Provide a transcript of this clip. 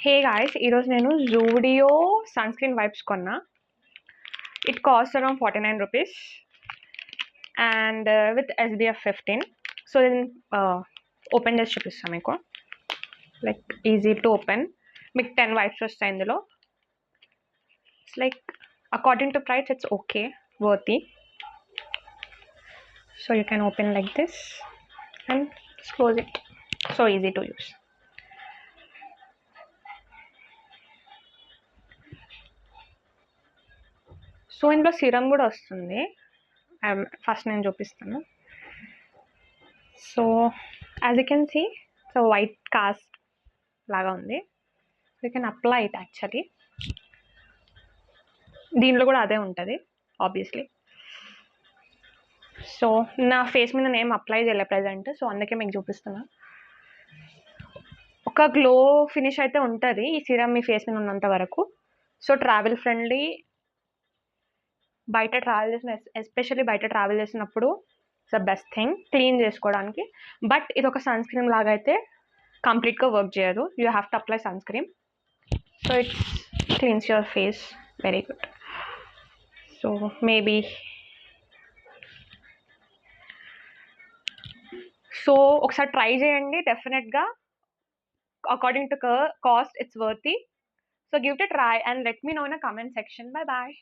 హే guys, ఈరోజు నేను Zudio sunscreen wipes కొన్నా. It cost around 49 rupees and with SPF 15. So నేను ఓపెన్ చేసి చూపిస్తాను మీకు. Like easy to open. మీకు 10 వైప్స్ వస్తాయి ఇందులో. It's like according to price it's okay, worthy. So you can open like this and close it. So easy to use. So ఇందులో serum కూడా వస్తుంది. ఫస్ట్ నేను చూపిస్తాను. So as you can see, so white cost లాగా ఉంది. You can apply it actually. దీనిలో కూడా అదే ఉంటుంది ఆబ్వియస్లీ. సో నా ఫేస్ మీద నేను ఏం అప్లై చేయలే ప్రజెంట్, సో అందుకే మీకు చూపిస్తున్నా. ఒక గ్లో ఫినిష్ అయితే ఉంటుంది ఈ సిరం మీ ఫేస్ మీద ఉన్నంత వరకు. So travel friendly. బయట ట్రావెల్ చేసిన, ఎస్పెషల్లీ బయట ట్రావెల్ చేసినప్పుడు it's the best thing clean చేసుకోవడానికి. బట్ ఇది ఒక సన్ స్క్రీన్ లాగా అయితే కంప్లీట్గా వర్క్ చేయదు. You have to apply sunscreen. So it's cleans your face very good. So maybe so ఒకసారి ట్రై చేయండి డెఫినెట్గా. According to cost it's worthy. So give it a try and let me know in a comment section. Bye bye.